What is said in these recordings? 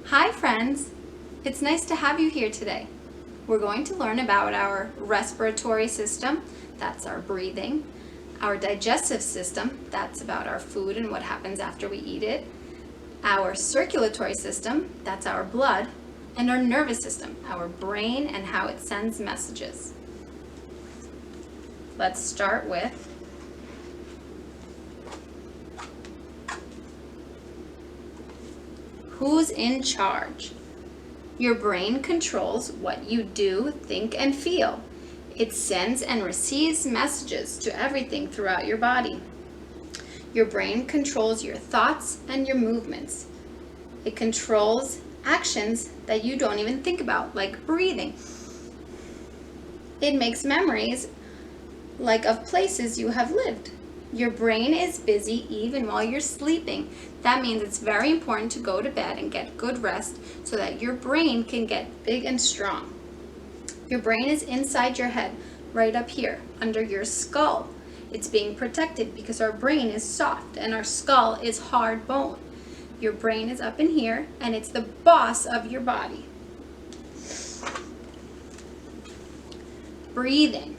Hi friends, it's nice to have you here today. We're going to learn about our respiratory system, that's our breathing, our digestive system, that's about our food and what happens after we eat it, our circulatory system, that's our blood, and our nervous system, our brain and how it sends messages. Let's start with who's in charge? Your brain controls what you do, think, and feel. It sends and receives messages to everything throughout your body. Your brain controls your thoughts and your movements. It controls actions that you don't even think about, like breathing. It makes memories like of places you have lived. Your brain is busy even while you're sleeping. That means it's very important to go to bed and get good rest so that your brain can get big and strong. Your brain is inside your head, right up here, under your skull. It's being protected because our brain is soft and our skull is hard bone. Your brain is up in here and it's the boss of your body. Breathing.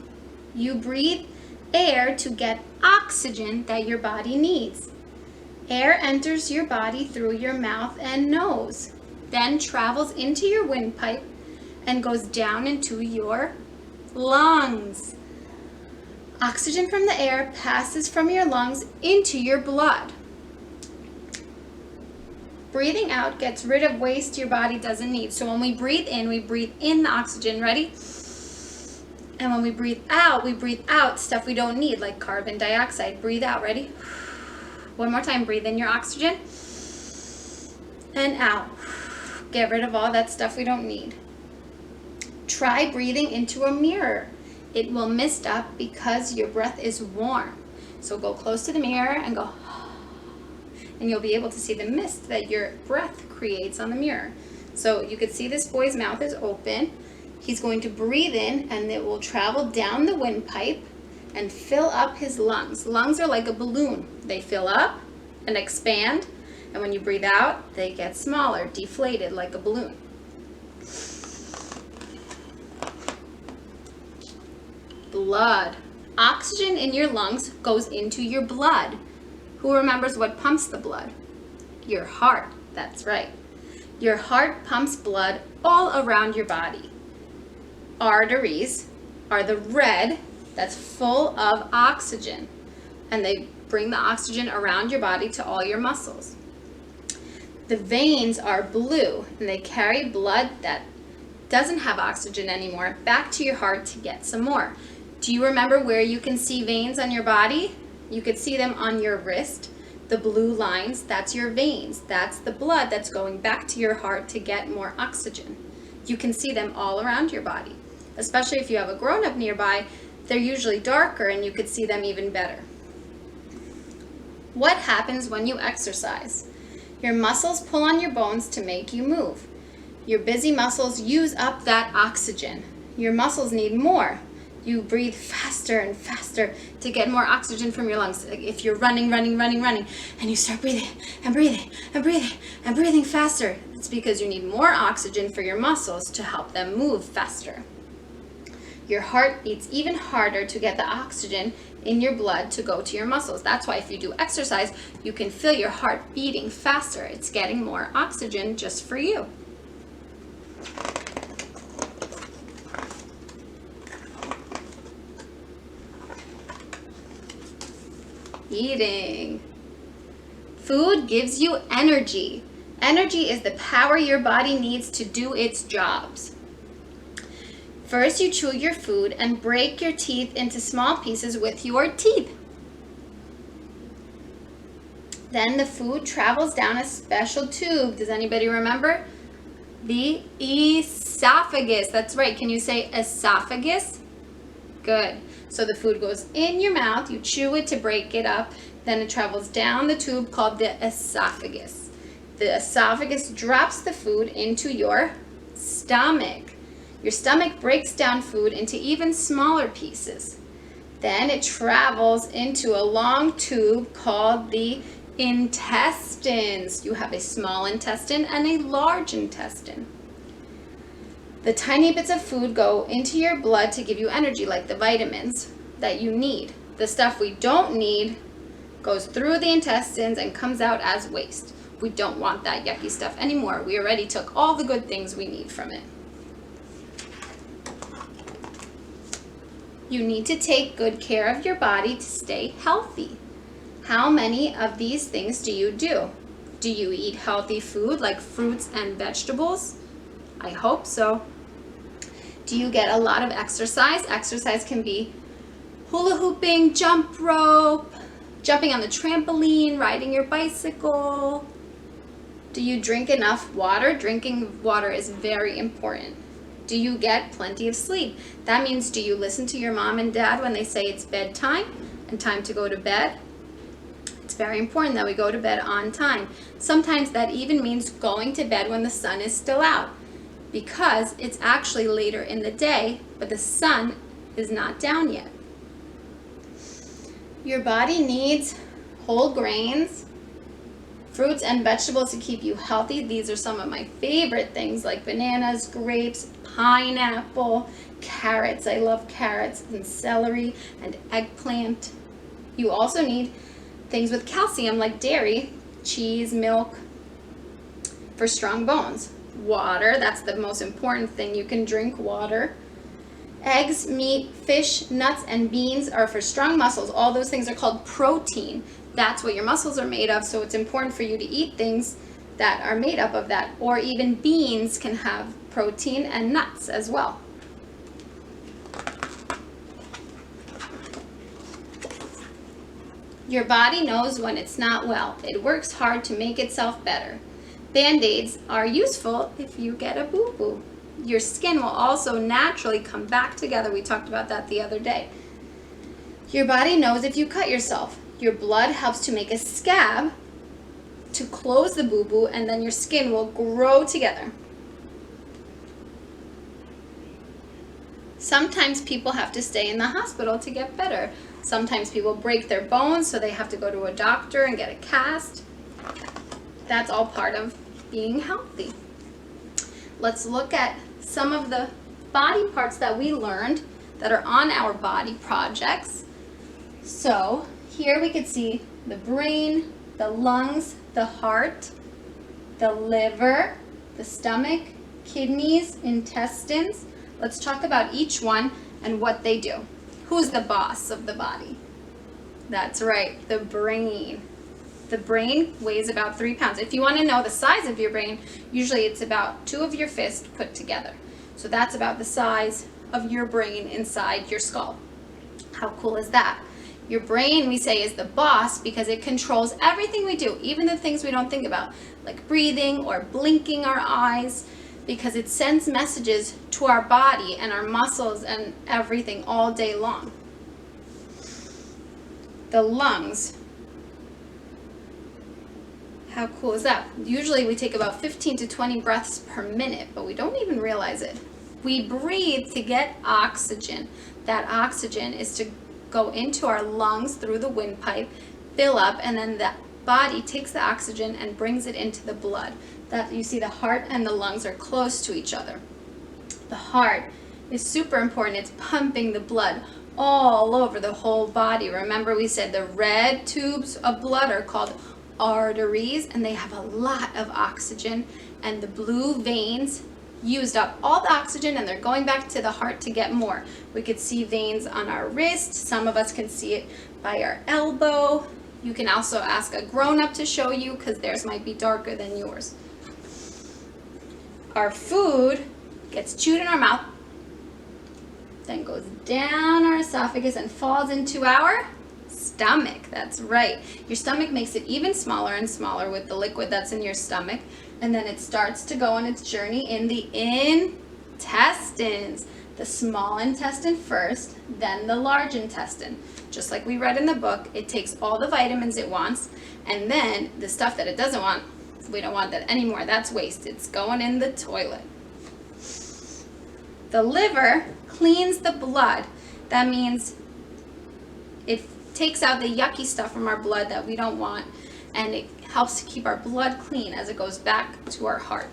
You breathe air to get oxygen that your body needs. Air enters your body through your mouth and nose, then travels into your windpipe and goes down into your lungs. Oxygen from the air passes from your lungs into your blood. Breathing out gets rid of waste your body doesn't need. So when we breathe in the oxygen, ready? And when we breathe out stuff we don't need, like carbon dioxide. Breathe out, ready? One more time, breathe in your oxygen. And out. Get rid of all that stuff we don't need. Try breathing into a mirror. It will mist up because your breath is warm. So go close to the mirror and go, and you'll be able to see the mist that your breath creates on the mirror. So you can see this boy's mouth is open. He's going to breathe in and it will travel down the windpipe and fill up his lungs. Lungs are like a balloon. They fill up and expand, and when you breathe out, they get smaller, deflated like a balloon. Blood. Oxygen in your lungs goes into your blood. Who remembers what pumps the blood? Your heart. That's right. Your heart pumps blood all around your body. Arteries are the red that's full of oxygen, and they bring the oxygen around your body to all your muscles. The veins are blue, and they carry blood that doesn't have oxygen anymore back to your heart to get some more. Do you remember where you can see veins on your body? You could see them on your wrist. The blue lines, that's your veins. That's the blood that's going back to your heart to get more oxygen. You can see them all around your body. Especially if you have a grown-up nearby, they're usually darker and you could see them even better. What happens when you exercise? Your muscles pull on your bones to make you move. Your busy muscles use up that oxygen. Your muscles need more. You breathe faster and faster to get more oxygen from your lungs. If you're running, and you start breathing and breathing faster, it's because you need more oxygen for your muscles to help them move faster. Your heart beats even harder to get the oxygen in your blood to go to your muscles. That's why if you do exercise, you can feel your heart beating faster. It's getting more oxygen just for you. Eating. Food gives you energy. Energy is the power your body needs to do its jobs. First, you chew your food and break your teeth into small pieces with your teeth. Then the food travels down a special tube. Does anybody remember? The esophagus. That's right. Can you say esophagus? Good. So the food goes in your mouth, you chew it to break it up, then it travels down the tube called the esophagus. The esophagus drops the food into your stomach. Your stomach breaks down food into even smaller pieces. Then it travels into a long tube called the Intestines. You have a small intestine and a large intestine. The tiny bits of food go into your blood to give you energy, like the vitamins that you need. The stuff we don't need goes through the intestines and comes out as waste. We don't want that yucky stuff anymore. We already took all the good things we need from it. You need to take good care of your body to stay healthy. How many of these things do you do? Do you eat healthy food like fruits and vegetables? I hope so. Do you get a lot of exercise? Exercise can be hula hooping, jump rope, jumping on the trampoline, riding your bicycle. Do you drink enough water? Drinking water is very important. Do you get plenty of sleep? That means, do you listen to your mom and dad when they say it's bedtime and time to go to bed? It's very important that we go to bed on time. Sometimes that even means going to bed when the sun is still out, because it's actually later in the day, but the sun is not down yet. Your body needs whole grains, fruits and vegetables to keep you healthy. These are some of my favorite things, like bananas, grapes, pineapple, carrots. I love carrots, and celery and eggplant. You also need things with calcium like dairy, cheese, milk, for strong bones. Water, that's the most important thing. You can drink water. Eggs, meat, fish, nuts, and beans are for strong muscles. All those things are called protein. That's what your muscles are made of, so it's important for you to eat things that are made up of that. Or even beans can have protein, and nuts as well. Your body knows when it's not well. It works hard to make itself better. Band-aids are useful if you get a boo-boo. Your skin will also naturally come back together. We talked about that the other day. Your body knows if you cut yourself. Your blood helps to make a scab to close the boo-boo, and then your skin will grow together. Sometimes people have to stay in the hospital to get better. Sometimes people break their bones, so they have to go to a doctor and get a cast. That's all part of being healthy. Let's look at some of the body parts that we learned that are on our body projects. So here we could see the brain, the lungs, the heart, the liver, the stomach, kidneys, intestines. Let's talk about each one and what they do. Who's the boss of the body? That's right, the brain. The brain weighs about 3 pounds. If you want to know the size of your brain, usually it's about 2 of your fists put together. So that's about the size of your brain inside your skull. How cool is that? Your brain, we say, is the boss because it controls everything we do, even the things we don't think about, like breathing or blinking our eyes, because it sends messages to our body and our muscles and everything all day long. The lungs. How cool is that? Usually we take about 15 to 20 breaths per minute, but we don't even realize it. We breathe to get oxygen. That oxygen is to go into our lungs through the windpipe, fill up, and then the body takes the oxygen and brings it into the blood. That you see, the heart and the lungs are close to each other. The heart is super important. It's pumping the blood all over the whole body. Remember, we said the red tubes of blood are called arteries, and they have a lot of oxygen, and the blue veins used up all the oxygen and they're going back to the heart to get more. We could see veins on our wrist. Some of us can see it by our elbow. You can also ask a grown-up to show you, because theirs might be darker than yours. Our food gets chewed in our mouth, then goes down our esophagus and falls into our stomach. That's right. Your stomach makes it even smaller and smaller with the liquid that's in your stomach, and then it starts to go on its journey in the intestines. The small intestine first, then the large intestine. Just like we read in the book, it takes all the vitamins it wants, and then the stuff that it doesn't want, we don't want that anymore. That's waste. It's going in the toilet. The liver cleans the blood. That means it takes out the yucky stuff from our blood that we don't want. and it helps to keep our blood clean as it goes back to our heart.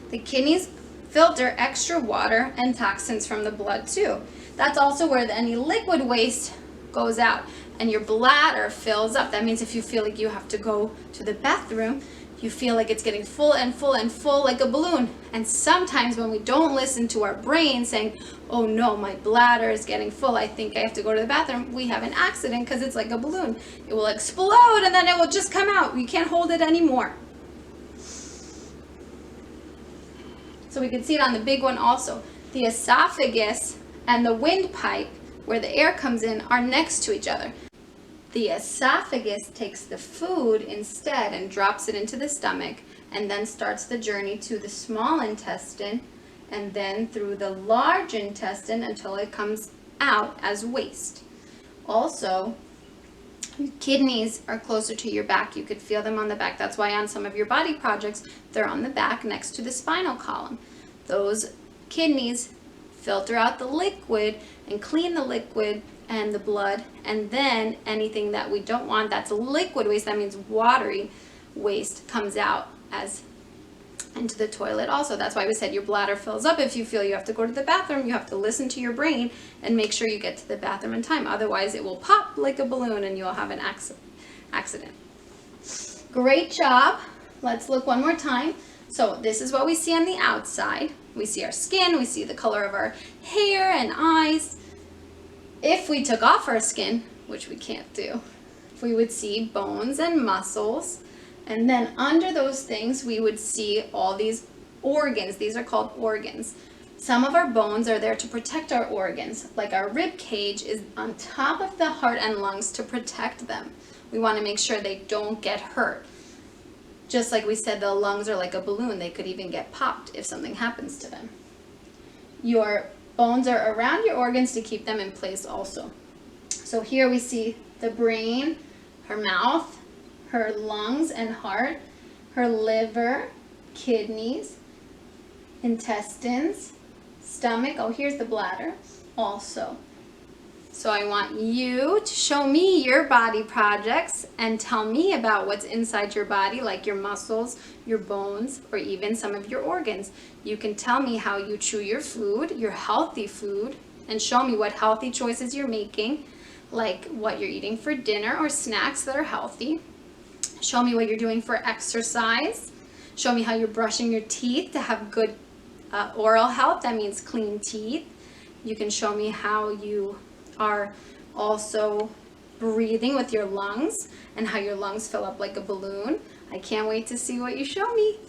The kidneys filter extra water and toxins from the blood too. That's also where any liquid waste goes out, and your bladder fills up. That means if you feel like you have to go to the bathroom, you feel like it's getting full and full and full like a balloon. And sometimes when we don't listen to our brain saying, oh no, my bladder is getting full, I think I have to go to the bathroom, we have an accident because it's like a balloon. It will explode and then it will just come out. You can't hold it anymore. So we can see it on the big one also. The esophagus and the windpipe, where the air comes in, are next to each other. The esophagus takes the food instead and drops it into the stomach, and then starts the journey to the small intestine and then through the large intestine until it comes out as waste. Also, kidneys are closer to your back. You could feel them on the back. That's why on some of your body projects, they're on the back next to the spinal column. Those kidneys filter out the liquid and clean the liquid and the blood, and then anything that we don't want, that's liquid waste, that means watery waste, comes out as into the toilet also. That's why we said your bladder fills up. If you feel you have to go to the bathroom, you have to listen to your brain and make sure you get to the bathroom in time. Otherwise it will pop like a balloon and you'll have an accident. Great job. Let's look one more time. So this is what we see on the outside. We see our skin, we see the color of our hair and eyes. If we took off our skin, which we can't do, we would see bones and muscles. And then under those things, we would see all these organs. These are called organs. Some of our bones are there to protect our organs, like our rib cage is on top of the heart and lungs to protect them. We want to make sure they don't get hurt. Just like we said, the lungs are like a balloon. They could even get popped if something happens to them. Your bones are around your organs to keep them in place also. So here we see the brain, her mouth, her lungs and heart, her liver, kidneys, intestines, stomach. Oh, here's the bladder also. So I want you to show me your body projects and tell me about what's inside your body, like your muscles, your bones, or even some of your organs. You can tell me how you chew your food, your healthy food, and show me what healthy choices you're making, like what you're eating for dinner or snacks that are healthy. Show me what you're doing for exercise. Show me how you're brushing your teeth to have good oral health. That means clean teeth. You can show me how you are also breathing with your lungs and how your lungs fill up like a balloon. I can't wait to see what you show me.